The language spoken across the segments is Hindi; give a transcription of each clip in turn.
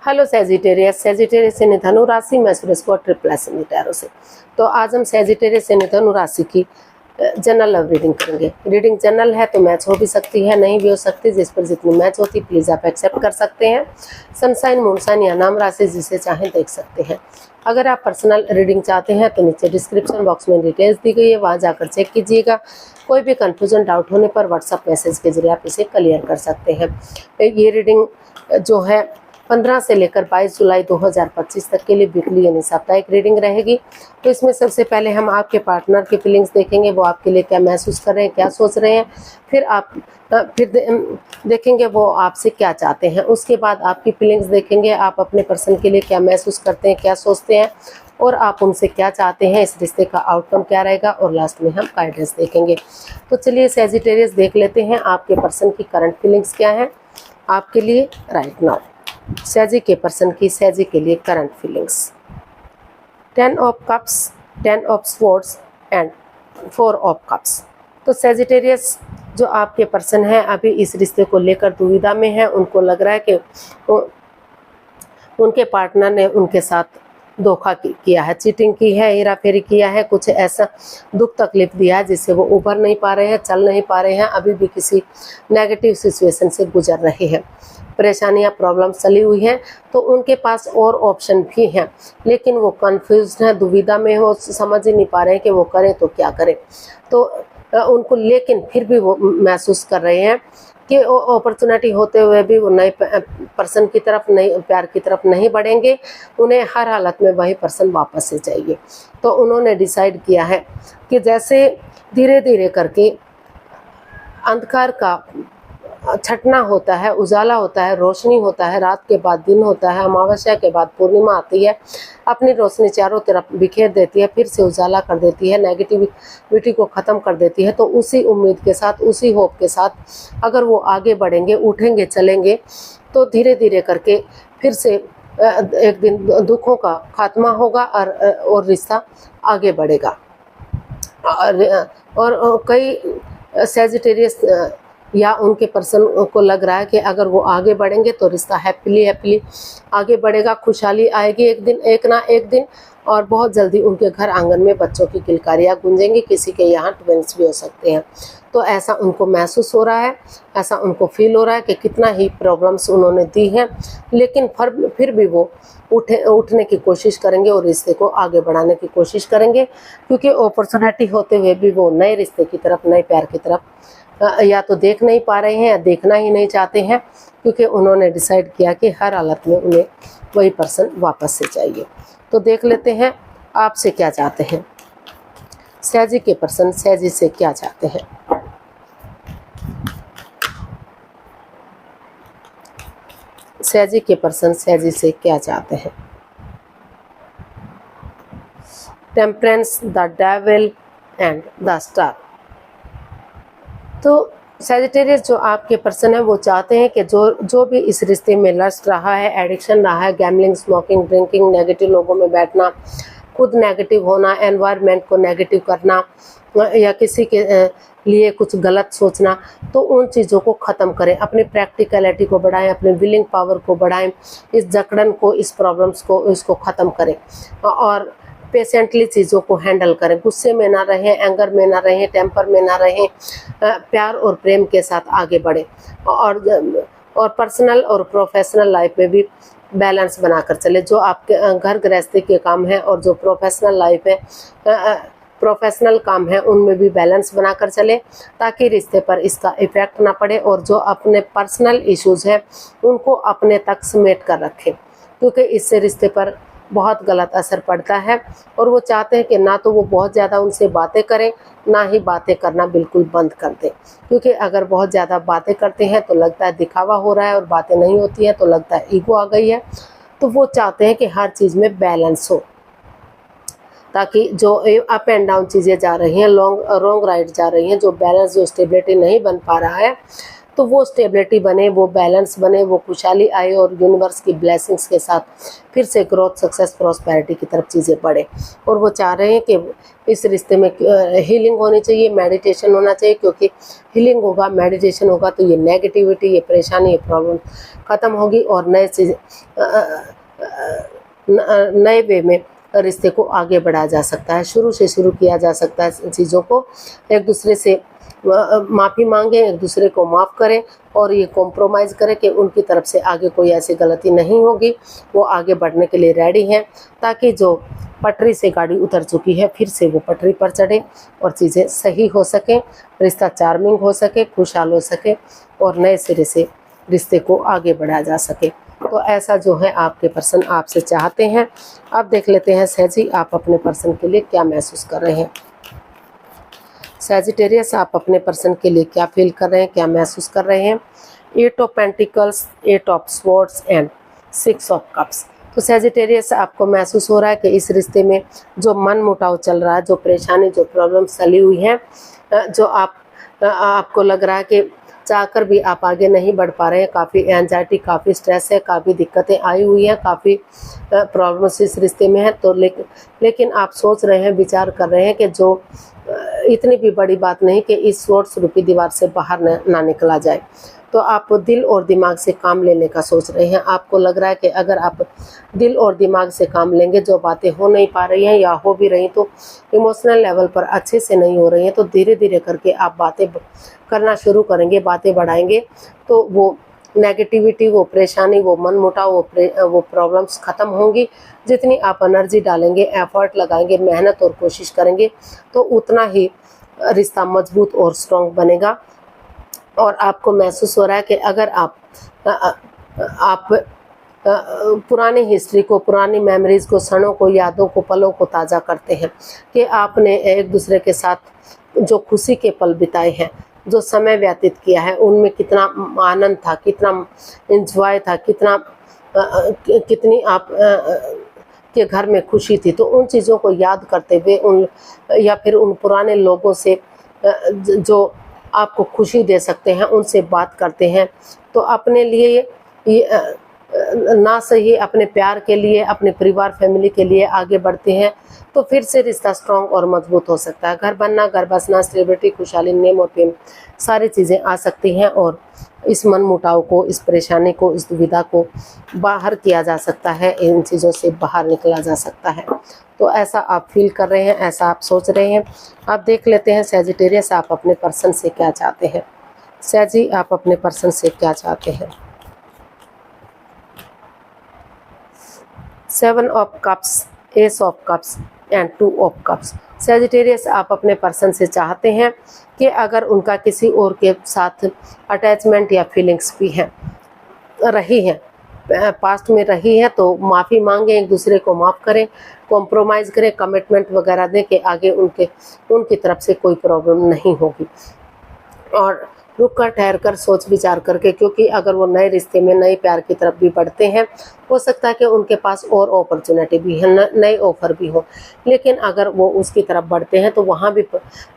हेलो सेजिटेरियस, सेजिटेरियस यानी धनु राशि, मैं सूर्य को ट्रिपल टैरो से। तो आज हम सेजिटेरियस यानी धनु राशि की जनरल लव रीडिंग करेंगे। रीडिंग जनरल है तो मैच हो भी सकती है, नहीं भी हो सकती। जिस पर जितनी मैच होती प्लीज़ आप एक्सेप्ट कर सकते हैं। सनसाइन, मूनसाइन या नाम राशि जिसे चाहें देख सकते हैं। अगर आप पर्सनल रीडिंग चाहते हैं तो नीचे डिस्क्रिप्शन बॉक्स में डिटेल्स दी गई है, वहाँ जाकर चेक कीजिएगा। कोई भी कन्फ्यूजन, डाउट होने पर व्हाट्सअप मैसेज के जरिए आप इसे क्लियर कर सकते हैं। ये रीडिंग जो है 15 से लेकर 22 जुलाई 2025 तक के लिए वीकली यानी साप्ताहिक रीडिंग रहेगी। तो इसमें सबसे पहले हम आपके पार्टनर की फीलिंग्स देखेंगे, वो आपके लिए क्या महसूस कर रहे हैं, क्या सोच रहे हैं। फिर देखेंगे वो आपसे क्या चाहते हैं। उसके बाद आपकी फीलिंग्स देखेंगे, आप अपने पर्सन के लिए क्या महसूस करते हैं, क्या सोचते हैं और आप उनसे क्या चाहते हैं, इस रिश्ते का आउटकम क्या रहेगा। और लास्ट में हम गाइडेंस देखेंगे। तो चलिए सेजिटेरियस देख लेते हैं आपके पर्सन की करंट फीलिंग्स क्या है आपके लिए राइट नाउ। सेजी के पर्सन की सेजी के लिए current feelings. 10 of cups, 10 of swords and 4 of cups. तो सेजिटेरियस जो आपके पर्सन है अभी इस रिश्ते को लेकर दुविधा में है। उनको लग रहा है कि उनके पार्टनर ने उनके साथ धोखा किया है, चीटिंग की है, हेराफेरी किया है, कुछ ऐसा दुख तकलीफ दिया है जिससे वो उभर नहीं पा रहे हैं, चल नहीं पा रहे हैं। अभी भी किसी नेगेटिव सिचुएशन से गुजर रहे हैं, परेशानियां, प्रॉब्लम्स चली हुई हैं। तो उनके पास और ऑप्शन भी हैं, लेकिन वो कंफ्यूज्ड है, दुविधा में हो, समझ ही नहीं पा रहे हैं कि वो करें तो क्या करें। तो उनको लेकिन फिर भी वो महसूस कर रहे हैं कि अपॉर्चुनिटी होते हुए भी वो नए पर्सन की तरफ, नए प्यार की तरफ नहीं बढ़ेंगे। उन्हें हर हालत में वही पर्सन वापस से चाहिए। तो उन्होंने डिसाइड किया है कि जैसे धीरे धीरे करके अंधकार का छटना होता है, उजाला होता है, रोशनी होता है, रात के बाद दिन होता है, अमावस्या के बाद पूर्णिमा आती है, अपनी रोशनी चारों तरफ बिखेर देती है, फिर से उजाला कर देती है, नेगेटिविटी को ख़त्म कर देती है। तो उसी उम्मीद के साथ, उसी होप के साथ अगर वो आगे बढ़ेंगे, उठेंगे, चलेंगे तो धीरे करके फिर से एक दिन दुखों का खात्मा होगा और रिश्ता आगे बढ़ेगा। और कई सेजिटेरियस या उनके पर्सन को लग रहा है कि अगर वो आगे बढ़ेंगे तो रिश्ता हैप्पीली आगे बढ़ेगा, खुशहाली आएगी एक ना एक दिन। और बहुत जल्दी उनके घर आंगन में बच्चों की किलकारियाँ गूंजेंगी, किसी के यहाँ ट्विंस भी हो सकते हैं। तो ऐसा उनको महसूस हो रहा है, ऐसा उनको फील हो रहा है कि कितना ही प्रॉब्लम्स उन्होंने दी हैं, लेकिन फिर भी वो उठने की कोशिश करेंगे और रिश्ते को आगे बढ़ाने की कोशिश करेंगे। क्योंकि अपॉर्चुनिटी होते हुए भी वो नए रिश्ते की तरफ, नए प्यार की तरफ या तो देख नहीं पा रहे हैं या देखना ही नहीं चाहते हैं, क्योंकि उन्होंने डिसाइड किया कि हर हालत में उन्हें वही पर्सन वापस से चाहिए। तो देख लेते हैं आपसे क्या चाहते हैं सेजी के पर्सन, सेजी से क्या चाहते हैं। सेजी के पर्सन सेजी से क्या चाहते हैं। Temperance, the devil and the star. तो सेजिटेरियस जो आपके पर्सन है वो चाहते हैं कि जो भी इस रिश्ते में लस्ट रहा है, एडिक्शन रहा है, गैम्बलिंग, स्मोकिंग, ड्रिंकिंग, नेगेटिव लोगों में बैठना, खुद नेगेटिव होना, एनवायरनमेंट को नेगेटिव करना या किसी के लिए कुछ गलत सोचना, तो उन चीज़ों को ख़त्म करें। अपनी प्रैक्टिकलिटी को बढ़ाएं, अपने विलिंग पावर को बढ़ाएं, इस जकड़न को, इस प्रॉब्लम्स को, इसको ख़त्म करें और पेशेंटली चीज़ों को हैंडल करें। गुस्से में ना रहें, एंगर में ना रहें, टेम्पर में ना रहें, प्यार और प्रेम के साथ आगे बढ़ें और पर्सनल और प्रोफेशनल लाइफ में भी बैलेंस बनाकर चले। जो आपके घर गृहस्थी के काम है और जो प्रोफेशनल लाइफ है, प्रोफेशनल काम है, उनमें भी बैलेंस बनाकर चले ताकि रिश्ते पर इसका इफेक्ट ना पड़े। और जो अपने पर्सनल इश्यूज़ हैं उनको अपने तक समेट कर रखें, क्योंकि इससे रिश्ते पर बहुत गलत असर पड़ता है। और वो चाहते हैं कि ना तो वो बहुत ज़्यादा उनसे बातें करें, ना ही बातें करना बिल्कुल बंद कर दें। क्योंकि अगर बहुत ज़्यादा बातें करते हैं तो लगता है दिखावा हो रहा है, और बातें नहीं होती हैं तो लगता है ईगो आ गई है। तो वो चाहते हैं कि हर चीज़ में बैलेंस हो, ताकि जो अप एंड डाउन चीज़ें जा रही हैं, लॉन्ग राइड जा रही हैं, जो बैलेंस, जो स्टेबिलिटी नहीं बन पा रहा है, तो वो स्टेबिलिटी बने, वो बैलेंस बने, वो खुशहाली आए और यूनिवर्स की ब्लेसिंग्स के साथ फिर से ग्रोथ, सक्सेस, प्रॉस्पेरिटी की तरफ चीज़ें बढ़े। और वो चाह रहे हैं कि इस रिश्ते में हीलिंग होनी चाहिए, मेडिटेशन होना चाहिए, क्योंकि हीलिंग होगा, मेडिटेशन होगा तो ये नेगेटिविटी, ये परेशानी, ये प्रॉब्लम ख़त्म होगी और नए वे में रिश्ते को आगे बढ़ाया जा सकता है, शुरू से शुरू किया जा सकता है चीज़ों को। एक दूसरे से माफ़ी मांगें, एक दूसरे को माफ़ करें और ये कॉम्प्रोमाइज़ करें कि उनकी तरफ से आगे कोई ऐसी गलती नहीं होगी, वो आगे बढ़ने के लिए रेडी हैं, ताकि जो पटरी से गाड़ी उतर चुकी है फिर से वो पटरी पर चढ़े और चीज़ें सही हो सकें, रिश्ता चार्मिंग हो सके, खुशहाल हो सके और नए सिरे से रिश्ते को आगे बढ़ाया जा सके। तो ऐसा जो है आपके पर्सन आपसे चाहते हैं। अब देख लेते हैं सहजी आप अपने पर्सन के लिए क्या महसूस कर रहे हैं। सैजिटेरियस आप अपने पर्सन के लिए क्या फील कर रहे हैं, क्या महसूस कर रहे हैं। 8 of pentacles, 8 of swords and 6 of cups. तो सैजिटेरियस आपको महसूस हो रहा है कि इस रिश्ते में जो मन मुटाव चल रहा है, जो परेशानी, जो प्रॉब्लम चली हुई है, जो आपको लग रहा है कि चाहकर भी आप आगे नहीं बढ़ पा रहे हैं, काफ़ी एंजाइटी, काफ़ी स्ट्रेस है, काफ़ी दिक्कतें आई हुई हैं, काफ़ी प्रॉब्लम्स इस रिश्ते में है। तो लेकिन आप सोच रहे हैं, विचार कर रहे हैं कि जो इतनी भी बड़ी बात नहीं कि इस स्वॉर्ड्स रूपी दीवार से बाहर ना निकला जाए। तो आप दिल और दिमाग से काम लेने का सोच रहे हैं। आपको लग रहा है कि अगर आप दिल और दिमाग से काम लेंगे, जो बातें हो नहीं पा रही हैं या हो भी रही तो इमोशनल लेवल पर अच्छे से नहीं हो रही हैं, तो धीरे धीरे करके आप बातें करना शुरू करेंगे, बातें बढ़ाएंगे, तो वो नेगेटिविटी, वो परेशानी, वो मन मुटाव, वो प्रॉब्लम्स ख़त्म होंगी। जितनी आप एनर्जी डालेंगे, एफर्ट लगाएंगे, मेहनत और कोशिश करेंगे, तो उतना ही रिश्ता मजबूत और स्ट्रॉन्ग बनेगा। और आपको महसूस हो रहा है कि अगर आप पुरानी हिस्ट्री को, पुरानी मेमोरीज़ को, क्षणों को, यादों को, पलों को ताज़ा करते हैं कि आपने एक दूसरे के साथ जो खुशी के पल बिताए हैं, जो समय व्यतीत किया है, उनमें कितना आनंद था, कितना एंजॉय था, कितनी आप के घर में खुशी थी। तो उन चीज़ों को याद करते हुए या फिर उन पुराने लोगों से जो आपको खुशी दे सकते हैं, उनसे बात करते हैं, तो अपने लिए ये ना सही अपने प्यार के लिए, अपने परिवार, फैमिली के लिए आगे बढ़ते हैं, तो फिर से रिश्ता स्ट्रॉन्ग और मजबूत हो सकता है। घर बनना, घर बसना, स्टेबिलिटी, खुशहाली, नेम और प्रेम, सारी चीज़ें आ सकती हैं और इस मन मुटाव को, इस परेशानी को, इस दुविधा को बाहर किया जा सकता है, इन चीज़ों से बाहर निकला जा सकता है। तो ऐसा आप फील कर रहे हैं, ऐसा आप सोच रहे हैं। आप देख लेते हैं सैजिटेरियस आप अपने पर्सन से क्या चाहते हैं। सैजी आप अपने पर्सन से क्या चाहते हैं। 7 of cups, S of Cups and 2 of cups. Sagittarius आप अपने पर्सन से चाहते हैं कि अगर उनका किसी और के साथ अटैचमेंट या फीलिंग्स भी हैं, रही हैं, पास्ट में रही है, तो माफ़ी मांगें, एक दूसरे को माफ़ करें, कॉम्प्रोमाइज़ करें, कमिटमेंट वगैरह दें कि आगे उनकी तरफ से कोई प्रॉब्लम नहीं होगी। और रुक कर, ठहर कर, सोच विचार करके, क्योंकि अगर वो नए रिश्ते में, नए प्यार की तरफ भी बढ़ते हैं, हो सकता है कि उनके पास और अपॉर्चुनिटी भी है, नए ऑफ़र भी हो। लेकिन अगर वो उसकी तरफ बढ़ते हैं तो वहाँ भी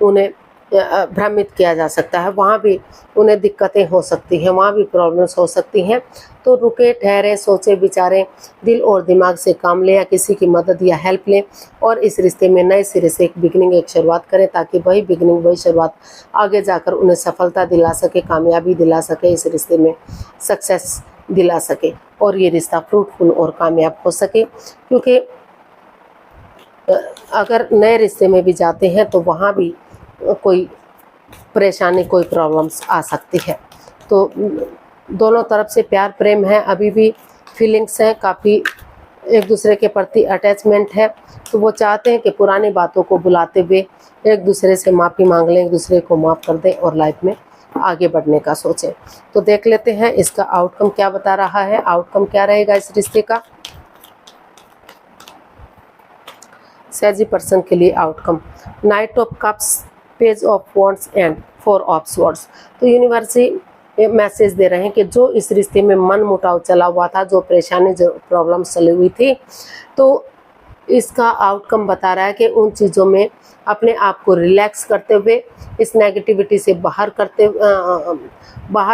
उन्हें भ्रमित किया जा सकता है, वहाँ भी उन्हें दिक्कतें हो सकती हैं, वहाँ भी प्रॉब्लम्स हो सकती हैं। तो रुके, ठहरें, सोचें, विचारें, दिल और दिमाग से काम लें या किसी की मदद या हेल्प लें और इस रिश्ते में नए सिरे से एक बिगनिंग, एक शुरुआत करें, ताकि वही बिगनिंग, वही शुरुआत आगे जाकर उन्हें सफलता दिला सके, कामयाबी दिला सके, इस रिश्ते में सक्सेस दिला सके और ये रिश्ता फ्रूटफुल और कामयाब हो सके। क्योंकि अगर नए रिश्ते में भी जाते हैं तो वहाँ भी कोई परेशानी, कोई प्रॉब्लम्स आ सकती है। तो दोनों तरफ से प्यार, प्रेम है, अभी भी फीलिंग्स हैं, काफ़ी एक दूसरे के प्रति अटैचमेंट है। तो वो चाहते हैं कि पुरानी बातों को भुलाते हुए एक दूसरे से माफ़ी मांग लें, एक दूसरे को माफ़ कर दें और लाइफ में आगे बढ़ने का सोचें। तो देख लेते हैं इसका आउटकम क्या बता रहा है, आउटकम क्या रहेगा इस रिश्ते का। सैजी पर्सन के लिए outcome, night of cups, page of wands and 4 of swords. तो यूनिवर्सिटी मैसेज दे रहे हैं कि जो इस रिश्ते में मन मुटाव चला हुआ था, जो परेशानी, जो प्रॉब्लम चली हुई थी, तो इसका आउटकम बता रहा है कि उन चीज़ों में अपने आप को रिलैक्स करते हुए, इस नेगेटिविटी से बाहर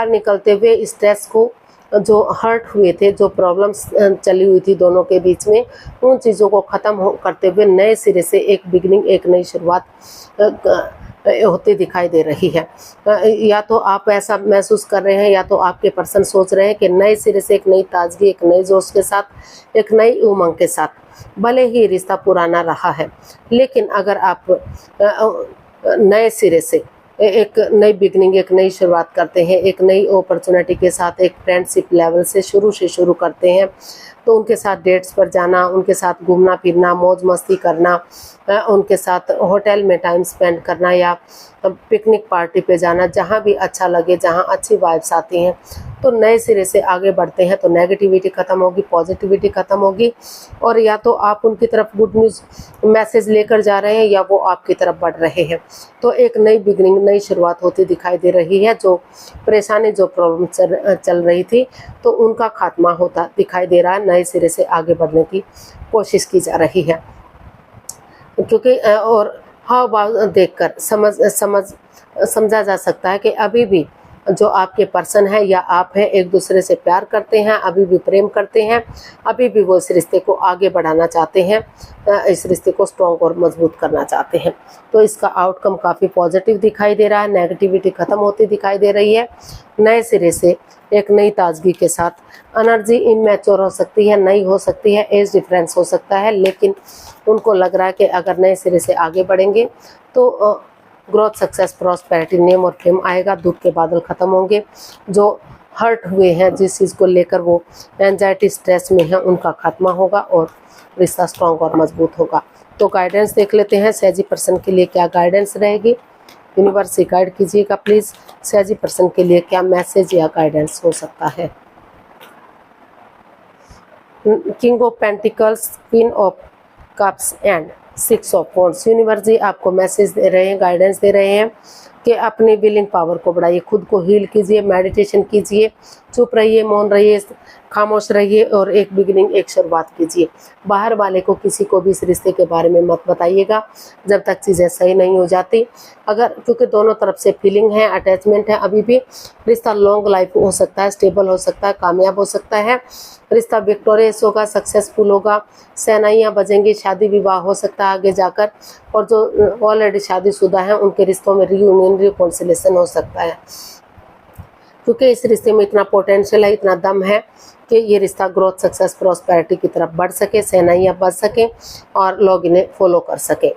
निकलते हुए, स्ट्रेस को, जो हर्ट हुए थे, जो प्रॉब्लम्स चली हुई थी दोनों के बीच में, उन चीज़ों को ख़त्म करते हुए नए सिरे से एक बिगिनिंग, एक नई शुरुआत होती दिखाई दे रही है। या तो आप ऐसा महसूस कर रहे हैं, या तो आपके पर्सन सोच रहे हैं कि नए सिरे से एक नई ताजगी, एक नए जोश के साथ, एक नई उमंग के साथ, भले ही रिश्ता पुराना रहा है, लेकिन अगर आप नए सिरे से एक नई बिगनिंग, एक नई शुरुआत करते हैं, एक नई अपॉर्चुनिटी के साथ, एक फ्रेंडशिप लेवल से शुरू करते हैं, तो उनके साथ डेट्स पर जाना, उनके साथ घूमना फिरना, मौज मस्ती करना, उनके साथ होटल में टाइम स्पेंड करना या पिकनिक पार्टी पे जाना, जहाँ भी अच्छा लगे, जहाँ अच्छी वाइब्स आती हैं, तो नए सिरे से आगे बढ़ते हैं, तो नेगेटिविटी ख़त्म होगी, पॉजिटिविटी ख़त्म होगी, और या तो आप उनकी तरफ गुड न्यूज़ मैसेज लेकर जा रहे हैं, या वो आपकी तरफ बढ़ रहे हैं। तो एक नई बिगनिंग, नई शुरुआत होती दिखाई दे रही है। जो परेशानी, जो प्रॉब्लम चल रही थी, तो उनका खात्मा होता दिखाई दे रहा है, नए सिरे से आगे बढ़ने की कोशिश की जा रही है। क्योंकि और हाव भाव देखकर समझा जा सकता है कि अभी भी जो आपके पर्सन है या आप हैं, एक दूसरे से प्यार करते हैं, अभी भी प्रेम करते हैं, अभी भी वो इस रिश्ते को आगे बढ़ाना चाहते हैं, इस रिश्ते को स्ट्रॉन्ग और मजबूत करना चाहते हैं। तो इसका आउटकम काफ़ी पॉजिटिव दिखाई दे रहा है, नेगेटिविटी ख़त्म होती दिखाई दे रही है। नए सिरे से एक नई ताजगी के साथ, एनर्जी इनमैच्योर हो सकती है, नई हो सकती है, एज डिफरेंस हो सकता है, लेकिन उनको लग रहा है कि अगर नए सिरे से आगे बढ़ेंगे तो ग्रोथ, सक्सेस, प्रॉस्पेरिटी, नेम और फेम आएगा, दुख के बादल ख़त्म होंगे, जो हर्ट हुए हैं, जिस चीज़ को लेकर वो एंजाइटी, स्ट्रेस में है, उनका खात्मा होगा और रिश्ता स्ट्रॉन्ग और मजबूत होगा। तो गाइडेंस देख लेते हैं, सहजी पर्सन के लिए क्या गाइडेंस रहेगी। यूनिवर्स से गाइड कीजिएगा प्लीज़, सहजी पर्सन के लिए क्या मैसेज या गाइडेंस हो सकता है। King of Pentacles, Queen of Cups and 6 of Wands. Universe ji आपको मैसेज दे रहे हैं, गाइडेंस दे रहे हैं कि अपनी विलिंग पावर को बढ़ाइए, खुद को हील कीजिए, मेडिटेशन कीजिए, चुप रहिए, मौन रहिए, खामोश रहिए और एक बिगिनिंग, एक शुरुआत कीजिए। बाहर वाले को, किसी को भी इस रिश्ते के बारे में मत बताइएगा जब तक चीज़ें सही नहीं हो जाती। अगर क्योंकि दोनों तरफ से फीलिंग है, अटैचमेंट है, अभी भी रिश्ता लॉन्ग लाइफ हो सकता है, स्टेबल हो सकता है, कामयाब हो सकता है, रिश्ता विक्टोरियस होगा, सक्सेसफुल होगा, शहनाइयाँ बजेंगी, शादी विवाह हो सकता है आगे जाकर, और जो ऑलरेडी शादीशुदा हैं उनके रिश्तों में रियूनियन, रिकॉन्सिलेशन हो सकता है, क्योंकि इस रिश्ते में इतना पोटेंशियल है, इतना दम है कि ये रिश्ता ग्रोथ, सक्सेस, प्रॉस्पेरिटी की तरफ बढ़ सके, शहनाइयाँ बज सकें और लोग इन्हें फॉलो कर सकें।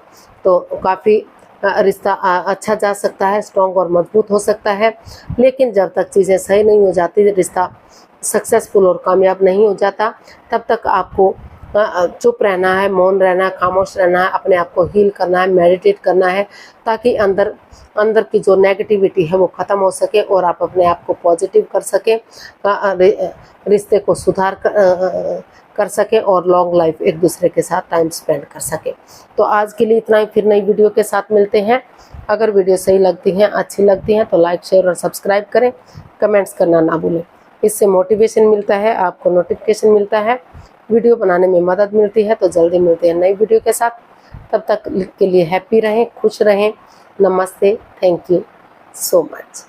तो काफ़ी रिश्ता अच्छा जा सकता है, स्ट्रॉन्ग और मजबूत हो सकता है, लेकिन जब तक चीज़ें सही नहीं हो जाती, रिश्ता सक्सेसफुल और कामयाब नहीं हो जाता, तब तक आपको चुप रहना है, मौन रहना है, खामोश रहना है, अपने आप को हील करना है, मेडिटेट करना है, ताकि अंदर की जो नेगेटिविटी है वो ख़त्म हो सके और आप अपने आप को पॉजिटिव कर सकें, रिश्ते को सुधार कर सके और लॉन्ग लाइफ एक दूसरे के साथ टाइम स्पेंड कर सके। तो आज के लिए इतना ही, फिर नई वीडियो के साथ मिलते हैं। अगर वीडियो सही लगती हैं, अच्छी लगती हैं, तो लाइक, शेयर और सब्सक्राइब करें, कमेंट्स करना ना भूलें। इससे मोटिवेशन मिलता है, आपको नोटिफिकेशन मिलता है, वीडियो बनाने में मदद मिलती है। तो जल्दी मिलते हैं नई वीडियो के साथ, तब तक के लिए हैप्पी रहें, खुश रहें। नमस्ते, थैंक यू सो मच।